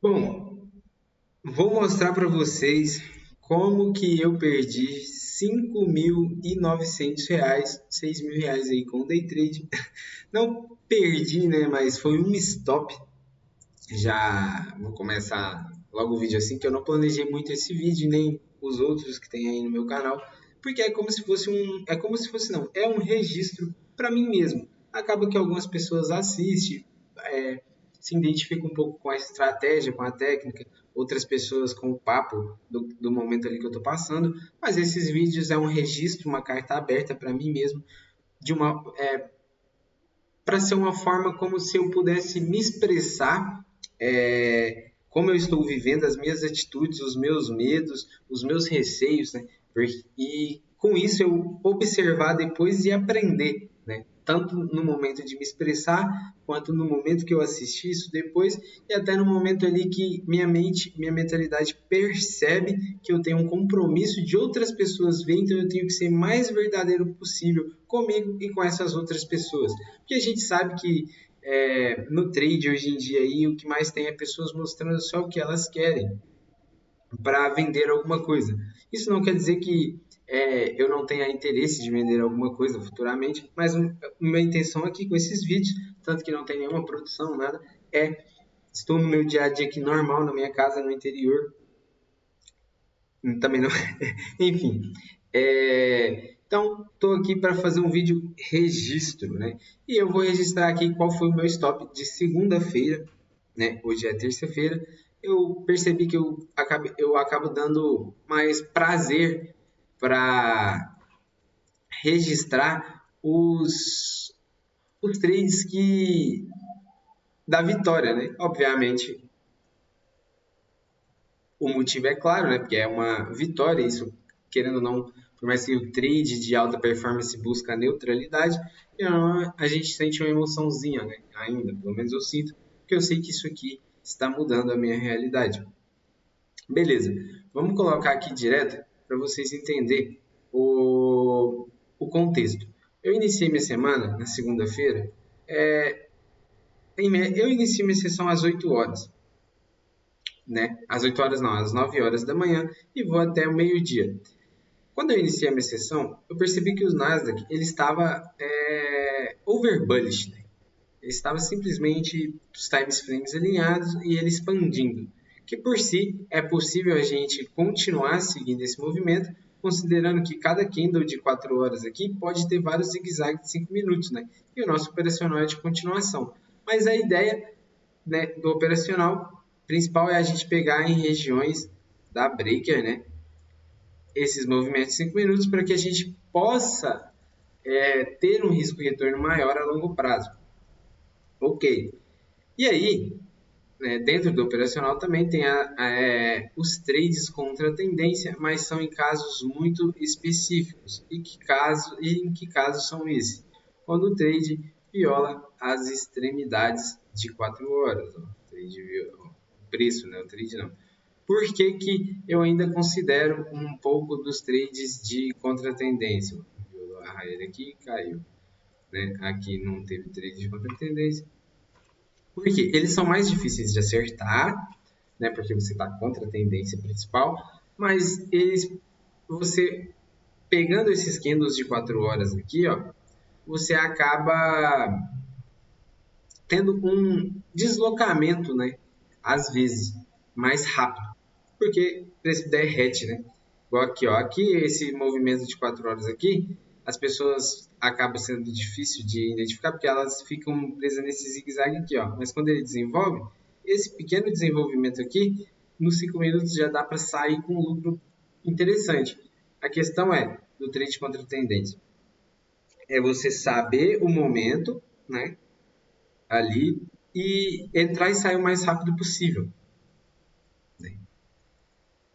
Bom, vou mostrar para vocês como que eu perdi R$ 5.900, R$ 6.000 aí com o day trade. Não perdi, né? Mas foi um stop. Já vou começar logo o vídeo assim, que eu não planejei muito esse vídeo, nem os outros que tem aí no meu canal, porque é como se fosse não, é um registro para mim mesmo. Acaba que algumas pessoas assistem, é, se identificam um pouco com a estratégia, com a técnica, outras pessoas com o papo do momento ali que eu estou passando, mas esses vídeos é um registro, uma carta aberta para mim mesmo, de uma para ser uma forma como se eu pudesse me expressar, como eu estou vivendo, as minhas atitudes, os meus medos, os meus receios, né? E com isso eu observar depois e aprender, né? Tanto no momento de me expressar, quanto no momento que eu assisti isso depois, e até no momento ali que minha mente, minha mentalidade percebe que eu tenho um compromisso de outras pessoas ver, então eu tenho que ser mais verdadeiro possível comigo e com essas outras pessoas. Porque a gente sabe que no trade hoje em dia aí, o que mais tem é pessoas mostrando só o que elas querem para vender alguma coisa. Isso não quer dizer que eu não tenha interesse de vender alguma coisa futuramente, mas minha intenção aqui com esses vídeos, tanto que não tem nenhuma produção, nada, estou no meu dia a dia aqui normal, na minha casa, no interior, também não, enfim. Então, estou aqui para fazer um vídeo registro, né? E eu vou registrar aqui qual foi o meu stop de segunda-feira, né? Hoje é terça-feira. Eu percebi que eu acabo dando mais prazer para registrar os trades da vitória, né? Obviamente, o motivo é claro, né? Porque é uma vitória, isso, querendo ou não, por mais que o trade de alta performance busca a neutralidade, a gente sente uma emoçãozinha, né? Ainda, pelo menos eu sinto, porque eu sei que isso aqui está mudando a minha realidade. Beleza, vamos colocar aqui direto para vocês entenderem o contexto. Eu iniciei minha semana na segunda-feira, eu iniciei minha sessão às 8 horas, né? Às 8 horas não, às 9 horas da manhã e vou até o meio-dia. Quando eu iniciei a minha sessão, eu percebi que o Nasdaq ele estava over bullish, né? Ele estava simplesmente os times frames alinhados e ele expandindo, que por si é possível a gente continuar seguindo esse movimento, considerando que cada candle de 4 horas aqui pode ter vários zigue-zague de 5 minutos, né? E o nosso operacional é de continuação. Mas a ideia, né, do operacional principal é a gente pegar em regiões da breaker, né, esses movimentos de 5 minutos para que a gente possa ter um risco de retorno maior a longo prazo. Ok. E aí, né, dentro do operacional também tem os trades contra a tendência, mas são em casos muito específicos. E em que casos são esses? Quando o trade viola as extremidades de 4 horas. Ó. O preço, né? O trade não. Por que, que eu ainda considero um pouco dos trades de contra-tendência? Violou a raia aqui e caiu. Né? Aqui não teve trade de contra-tendência. Por quê? Eles são mais difíceis de acertar, né? Porque você está contra a tendência principal, mas você pegando esses candles de 4 horas aqui, ó, você acaba tendo um deslocamento, né? Às vezes, mais rápido, porque o preço derrete, né? Igual aqui, ó. Aqui, esse movimento de 4 horas aqui, as pessoas acabam sendo difícil de identificar, porque elas ficam presas nesse zigue-zague aqui, ó. Mas quando ele desenvolve, esse pequeno desenvolvimento aqui, nos 5 minutos já dá para sair com um lucro interessante. A questão do trade contra tendência, é você saber o momento, né? Ali e entrar e sair o mais rápido possível. Né?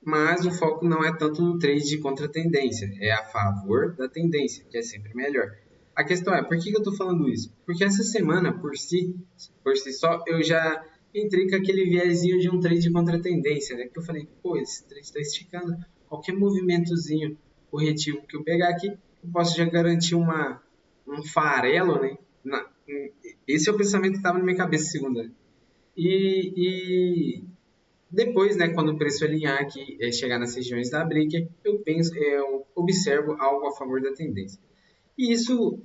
Mas o foco não é tanto no trade de contra-tendência, é a favor da tendência, que é sempre melhor. A questão é, por que eu estou falando isso? Porque essa semana, por si só, eu já entrei com aquele viezinho de um trade de contra-tendência, né? Que eu falei, pô, esse trade está esticando, qualquer movimentozinho corretivo que eu pegar aqui, eu posso já garantir um farelo, né? Esse é o pensamento que estava na minha cabeça segunda. E Depois, né, quando o preço alinhar aqui, chegar nas regiões da break, eu observo algo a favor da tendência. E isso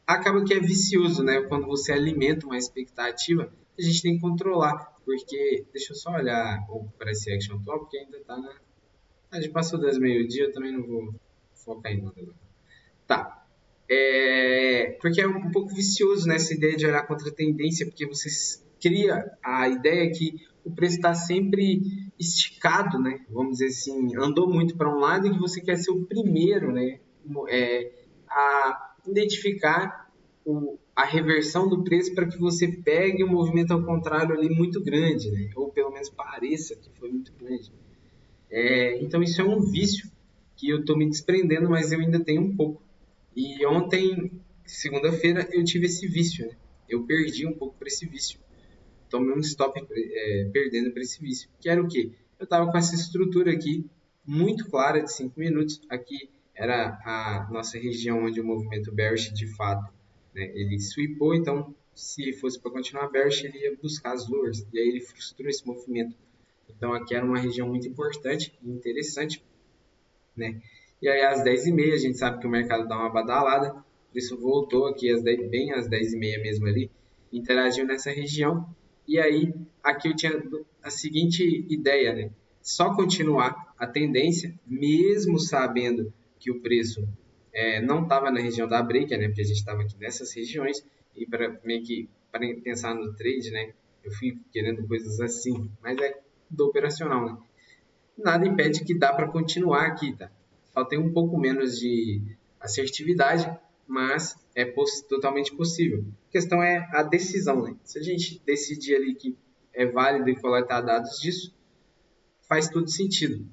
acaba que é vicioso, né? Quando você alimenta uma expectativa, a gente tem que controlar, porque deixa eu só olhar o price action atual, porque ainda tá na. A gente passou das meio-dia, eu também não vou focar em nada agora. Tá. Porque é um pouco vicioso, né, essa ideia de olhar contra a tendência, porque você cria a ideia que o preço está sempre esticado, né? Vamos dizer assim, andou muito para um lado e que você quer ser o primeiro, né? A identificar a reversão do preço para que você pegue um movimento ao contrário ali muito grande, né? Ou pelo menos pareça que foi muito grande. Então isso é um vício que eu estou me desprendendo, mas eu ainda tenho um pouco. E ontem, segunda-feira, eu tive esse vício, né? Eu perdi um pouco para esse vício. Tomei um stop perdendo para esse vício. Que era o quê? Eu estava com essa estrutura aqui, muito clara, de 5 minutos. Aqui era a nossa região onde o movimento bearish, de fato, né, ele sweepou. Então, se fosse para continuar bearish, ele ia buscar as lures. E aí ele frustrou esse movimento. Então, aqui era uma região muito importante e interessante, né? E aí, às 10h30, a gente sabe que o mercado dá uma badalada, por isso voltou aqui bem às 10h30 mesmo ali, interagiu nessa região. E aí, aqui eu tinha a seguinte ideia, né? Só continuar a tendência, mesmo sabendo que o preço não estava na região da break, né? Porque a gente estava aqui nessas regiões, e para meio que para pensar no trade, né? Eu fui querendo coisas assim, mas é do operacional, né? Nada impede que dá para continuar aqui, tá? Só tem um pouco menos de assertividade, mas é totalmente possível. A questão é a decisão, né? Se a gente decidir ali que é válido e coletar dados disso, faz todo sentido.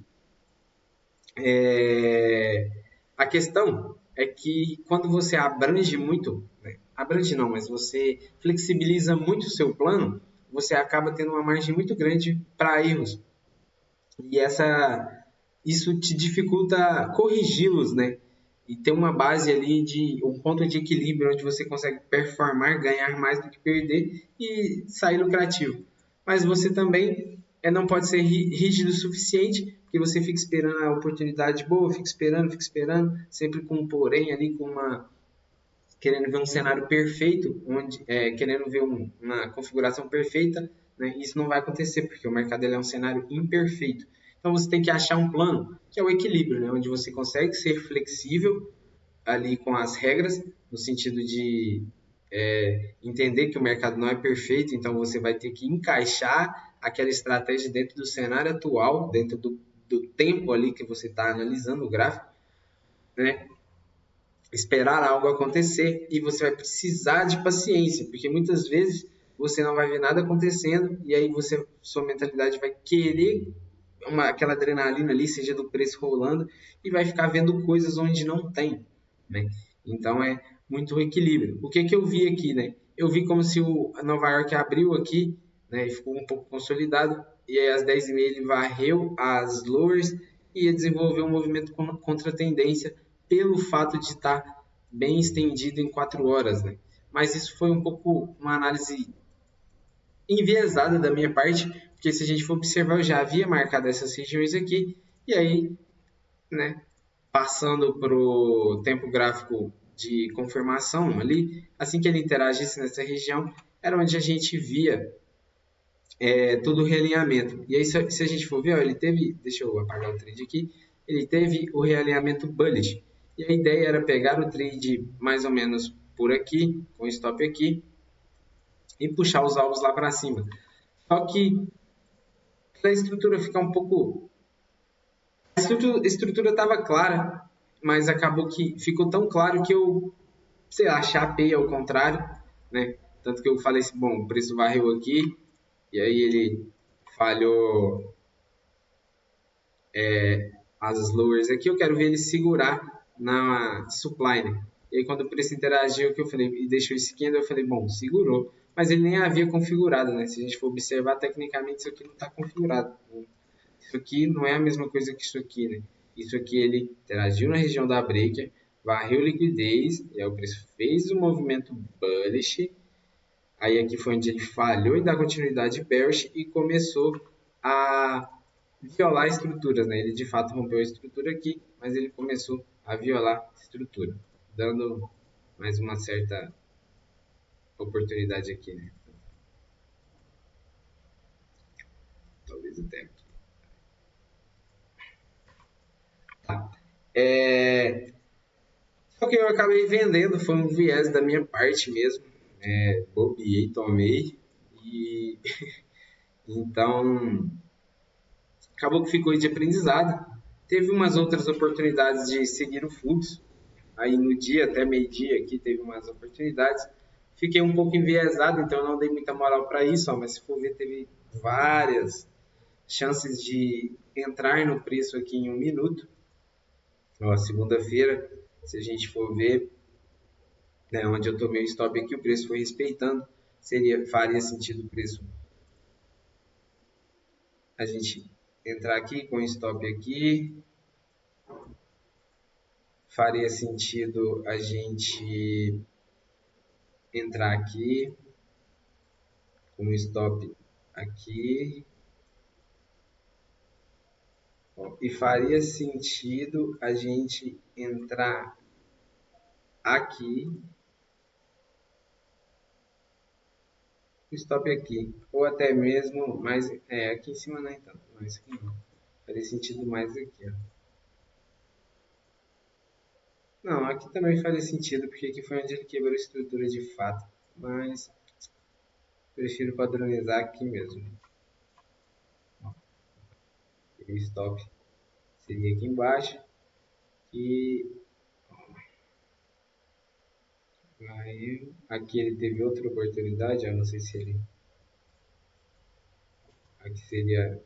A questão é que quando você abrange muito, né? Abrange não, mas você flexibiliza muito o seu plano, você acaba tendo uma margem muito grande para erros. E isso te dificulta corrigi-los, né? E ter uma base ali de um ponto de equilíbrio onde você consegue performar, ganhar mais do que perder e sair lucrativo. Mas você também não pode ser rígido o suficiente, porque você fica esperando a oportunidade boa, fica esperando, sempre com um porém ali, com uma querendo ver um cenário perfeito, querendo ver uma configuração perfeita, né? Isso não vai acontecer, porque o mercado é um cenário imperfeito. Então você tem que achar um plano que é o equilíbrio, né? Onde você consegue ser flexível ali com as regras, no sentido de entender que o mercado não é perfeito, então você vai ter que encaixar aquela estratégia dentro do cenário atual, dentro do tempo ali que você está analisando o gráfico, né? Esperar algo acontecer e você vai precisar de paciência, porque muitas vezes você não vai ver nada acontecendo e aí sua mentalidade vai querer aquela adrenalina ali, seja do preço rolando, e vai ficar vendo coisas onde não tem, né? Então é muito equilíbrio. O que eu vi aqui, né? Eu vi como se o Nova York abriu aqui, né, e ficou um pouco consolidado, e aí às 10h30 ele varreu as lowers e ia desenvolver um movimento contra a tendência pelo fato de estar bem estendido em 4 horas, né? Mas isso foi um pouco uma análise enviesada da minha parte, porque se a gente for observar, eu já havia marcado essas regiões aqui, e aí, né, passando para o tempo gráfico de confirmação ali, assim que ele interagisse nessa região, era onde a gente via todo o realinhamento. E aí, se a gente for ver, ó, ele teve, deixa eu apagar o trade aqui, ele teve o realinhamento bullish. E a ideia era pegar o trade mais ou menos por aqui, com stop aqui, e puxar os alvos lá para cima. Só que a estrutura ficar um pouco. A estrutura estava clara, mas acabou que ficou tão claro que eu, sei lá, chapei ao contrário, né? Tanto que eu falei assim, bom, o preço varreu aqui, e aí ele falhou as lowers aqui, eu quero ver ele segurar na supply, né? E aí quando o preço interagiu, que eu falei, e deixou esse candle, eu falei, bom, segurou. Mas ele nem havia configurado, né? Se a gente for observar, tecnicamente isso aqui não está configurado. Isso aqui não é a mesma coisa que isso aqui, né? Isso aqui ele interagiu na região da breaker, varreu liquidez, e aí o preço fez o movimento bullish, aí aqui foi onde ele falhou em dar continuidade bearish e começou a violar estruturas, né? Ele de fato rompeu a estrutura aqui, mas ele começou a violar a estrutura, dando mais uma certa oportunidade aqui, né? Talvez até aqui. Tá. Só que eu acabei vendendo, foi um viés da minha parte mesmo. Bobiei, tomei. E então acabou que ficou de aprendizado. Teve umas outras oportunidades de seguir o fluxo. Aí no dia, até meio-dia aqui, teve umas oportunidades. Fiquei um pouco enviesado, então eu não dei muita moral para isso, ó, mas se for ver, teve várias chances de entrar no preço aqui em um minuto. Ó, segunda-feira, se a gente for ver, né, onde eu tomei o stop aqui, o preço foi respeitando, faria sentido o preço a gente entrar aqui com o stop aqui, faria sentido a gente entrar aqui com o stop aqui, ó, e faria sentido a gente entrar aqui, stop aqui, ou até mesmo mais, aqui em cima não é tanto, não, isso aqui não, faria sentido mais aqui, ó. Não, aqui também faria sentido, porque aqui foi onde ele quebrou a estrutura de fato, mas prefiro padronizar aqui mesmo. O stop seria aqui embaixo, e aí, aqui ele teve outra oportunidade, eu não sei se ele, aqui seria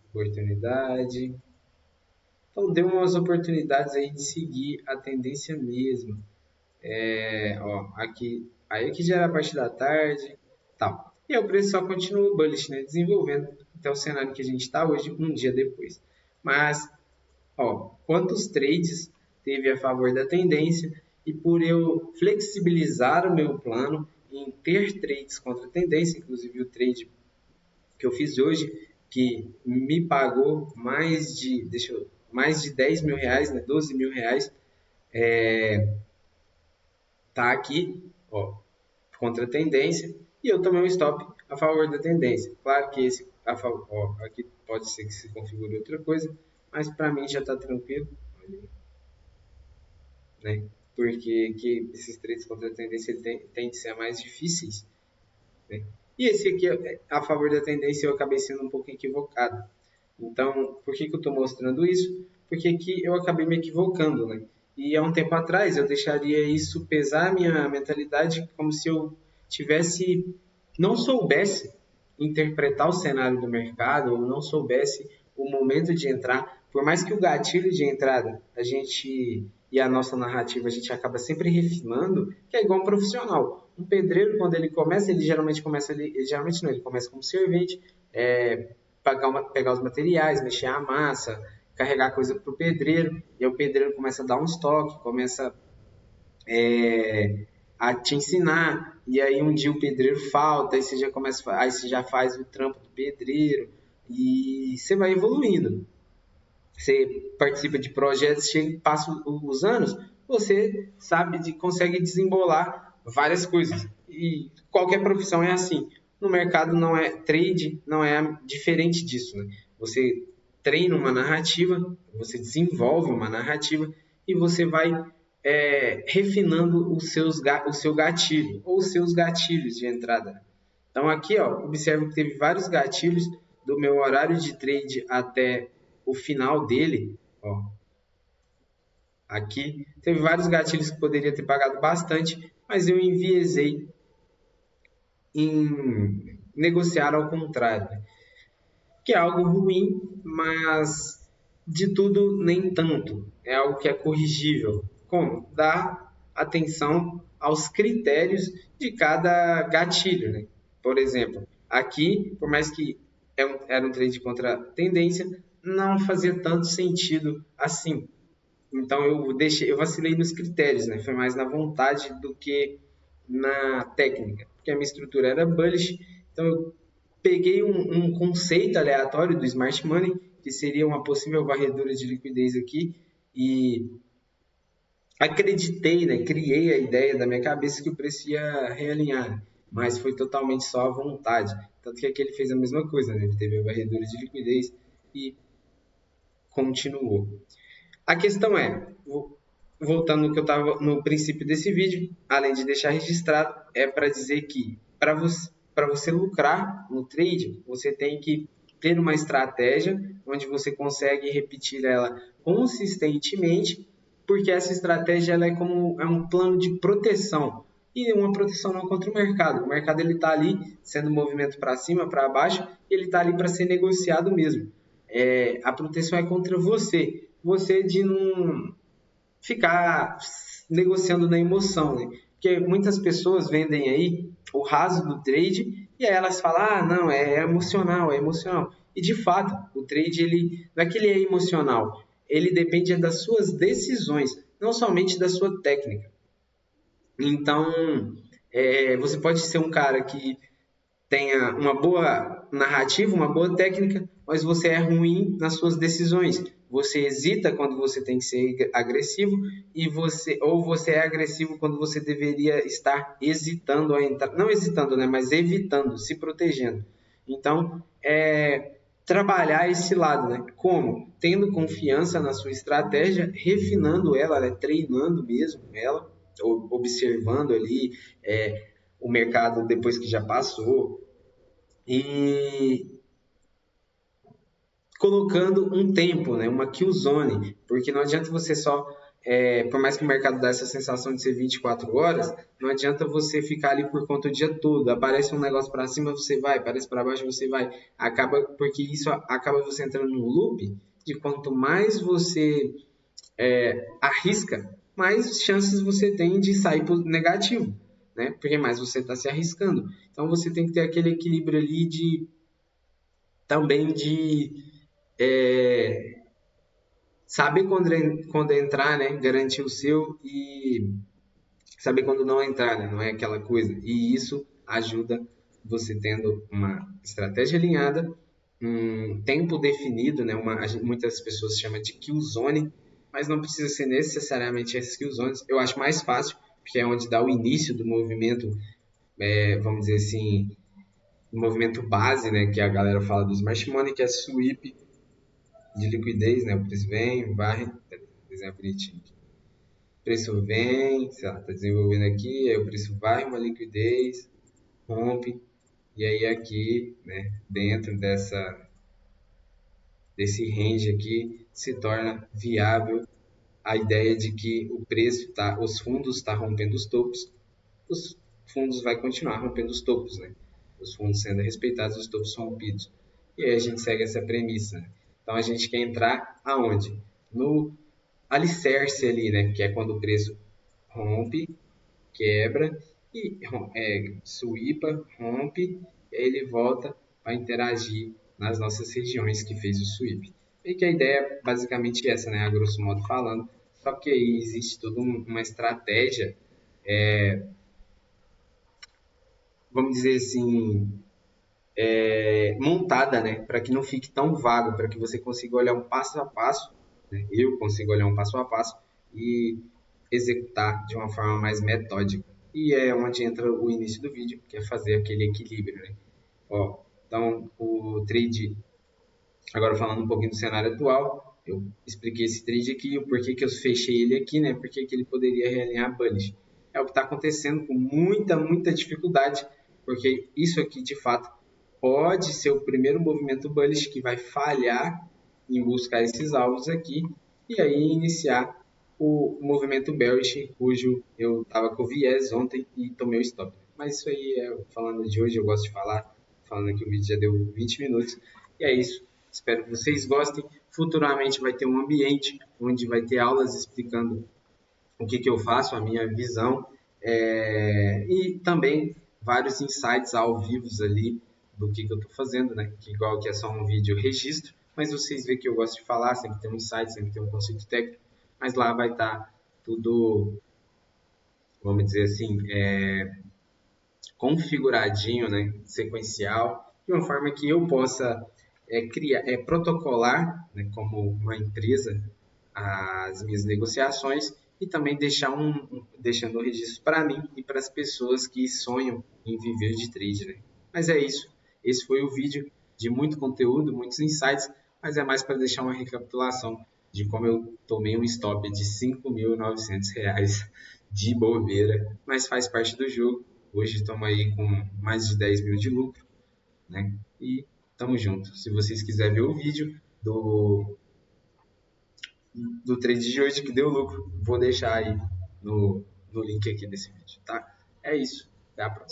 oportunidade, então deu umas oportunidades aí de seguir a tendência mesmo. Ó, aqui já era a parte da tarde, tal. E aí o preço só continua bullish, né, desenvolvendo até o cenário que a gente está hoje, um dia depois. Mas, ó, quantos trades teve a favor da tendência e por eu flexibilizar o meu plano em ter trades contra a tendência, inclusive o trade que eu fiz hoje, que me pagou mais de 10 mil reais, né, 12 mil reais, tá aqui, ó, contra a tendência, e eu tomei um stop a favor da tendência. Claro que esse ó, aqui pode ser que se configure outra coisa, mas para mim já está tranquilo, né? Porque que esses trades contra a tendência tendem a ser mais difíceis, né? E esse aqui, a favor da tendência, eu acabei sendo um pouco equivocado. Então, por que eu estou mostrando isso? Porque aqui eu acabei me equivocando, né? E há um tempo atrás eu deixaria isso pesar a minha mentalidade como se eu tivesse, não soubesse interpretar o cenário do mercado ou não soubesse o momento de entrar. Por mais que o gatilho de entrada a gente e a nossa narrativa a gente acaba sempre refinando, que é igual um profissional. Um pedreiro, quando ele começa, ele geralmente começa, ele geralmente não, ele começa como servente, pegar os materiais, mexer a massa, carregar coisa para o pedreiro, e aí o pedreiro começa a dar uns toques, começa a te ensinar, e aí um dia o pedreiro falta, aí você já faz o trampo do pedreiro, e você vai evoluindo. Você participa de projetos, passa os anos, você consegue desembolar várias coisas. E qualquer profissão é assim. No mercado não é trade, não é diferente disso, né? Você treina uma narrativa, você desenvolve uma narrativa e você vai refinando o seu gatilho ou os seus gatilhos de entrada. Então aqui, ó, observa que teve vários gatilhos do meu horário de trade até o final dele, ó, aqui teve vários gatilhos que poderia ter pagado bastante, mas eu enviesei em negociar ao contrário, que é algo ruim, mas de tudo nem tanto. É algo que é corrigível. Como? Dar atenção aos critérios de cada gatilho, né? Por exemplo, aqui, por mais que era um trade contra a tendência, não fazia tanto sentido assim. Então eu vacilei nos critérios, né? Foi mais na vontade do que na técnica, porque a minha estrutura era bullish, então eu peguei um conceito aleatório do Smart Money, que seria uma possível varredura de liquidez aqui, e acreditei, né, criei a ideia da minha cabeça que o preço ia realinhar, mas foi totalmente só a vontade. Tanto que aqui ele fez a mesma coisa, né? Ele teve a varredura de liquidez e continuou. A questão é, voltando no que eu estava no princípio desse vídeo, além de deixar registrado, é para dizer que para você lucrar no trade, você tem que ter uma estratégia onde você consegue repetir ela consistentemente, porque essa estratégia ela é como um plano de proteção e uma proteção não contra o mercado. O mercado ele está ali sendo movimento para cima, para baixo, e ele está ali para ser negociado mesmo. A proteção é contra você, você de não ficar negociando na emoção, né? Porque muitas pessoas vendem aí o raso do trade e aí elas falam, ah, não, é emocional, é emocional. E de fato, o trade, ele, não é que ele é emocional, ele depende das suas decisões, não somente da sua técnica. Então, você pode ser um cara que tenha uma boa narrativa, uma boa técnica, mas você é ruim nas suas decisões. Você hesita quando você tem que ser agressivo e você é agressivo quando você deveria estar hesitando a entrar, não hesitando, né, mas evitando, se protegendo. Então, trabalhar esse lado, né? Como? Tendo confiança na sua estratégia, refinando ela, né? Treinando mesmo ela, observando ali o mercado depois que já passou, e colocando um tempo, né, uma kill zone, porque não adianta você só, por mais que o mercado dê essa sensação de ser 24 horas, não adianta você ficar ali por conta o dia todo, aparece um negócio para cima, você vai, aparece para baixo, você vai, porque isso acaba você entrando no loop de quanto mais você arrisca, mais chances você tem de sair negativo, né? Porque mais você está se arriscando. Então você tem que ter aquele equilíbrio ali também de saber quando entrar, né? Garantir o seu e saber quando não entrar, né? Não é aquela coisa. E isso ajuda você tendo uma estratégia alinhada, um tempo definido, né? Muitas pessoas chamam de kill zone, mas não precisa ser necessariamente essas kill zones. Eu acho mais fácil, porque é onde dá o início do movimento, vamos dizer assim, o movimento base, né? Que a galera fala do Smart Money, que é sweep de liquidez, né? O preço vem, varre, desenho bonitinho aqui. O preço vem, sei lá, tá desenvolvendo aqui, aí o preço vai, uma liquidez, rompe, e aí aqui, né, dentro desse range aqui, se torna viável a ideia de que o preço tá, os fundos estão rompendo os topos, os fundos vai continuar rompendo os topos, né? Os fundos sendo respeitados, os topos rompidos. E aí a gente segue essa premissa, né? Então a gente quer entrar aonde? No alicerce ali, né? Que é quando o preço rompe, quebra e swipa, rompe, e aí ele volta para interagir nas nossas regiões que fez o sweep. E que a ideia é basicamente essa, né? A grosso modo falando. Só que aí existe toda uma estratégia, vamos dizer assim, montada, né? Para que não fique tão vago, para que você consiga olhar um passo a passo, né? Eu consigo olhar um passo a passo e executar de uma forma mais metódica. E é onde entra o início do vídeo, que é fazer aquele equilíbrio, né? Ó, então, o trade, agora falando um pouquinho do cenário atual, eu expliquei esse trade aqui, o porquê que eu fechei ele aqui, né? Porque que ele poderia realinhar bullish. É o que está acontecendo com muita dificuldade, porque isso aqui, de fato, pode ser o primeiro movimento bullish que vai falhar em buscar esses alvos aqui e aí iniciar o movimento bearish, cujo eu estava com viés ontem e tomei o stop. Mas isso aí falando de hoje, eu gosto de falar, falando que o vídeo já deu 20 minutos. E é isso. Espero que vocês gostem. Futuramente vai ter um ambiente onde vai ter aulas explicando o que eu faço, a minha visão, e também vários insights ao vivo ali do que eu estou fazendo, né? Que igual que é só um vídeo registro, mas vocês veem que eu gosto de falar, sempre tem um insight, sempre tem um conceito técnico, mas lá vai estar tudo, vamos dizer assim, configuradinho, né? Sequencial, de uma forma que eu possa protocolar, né, como uma empresa, as minhas negociações e também deixando um registro para mim e para as pessoas que sonham em viver de trade, né? Mas é isso. Esse foi o vídeo de muito conteúdo, muitos insights, mas é mais para deixar uma recapitulação de como eu tomei um stop de R$ 5.900 de bobeira, mas faz parte do jogo. Hoje estamos aí com mais de 10 mil de lucro, né? E tamo junto. Se vocês quiserem ver o vídeo do trade de hoje que deu lucro, vou deixar aí no link aqui desse vídeo, tá? É isso. Até a próxima.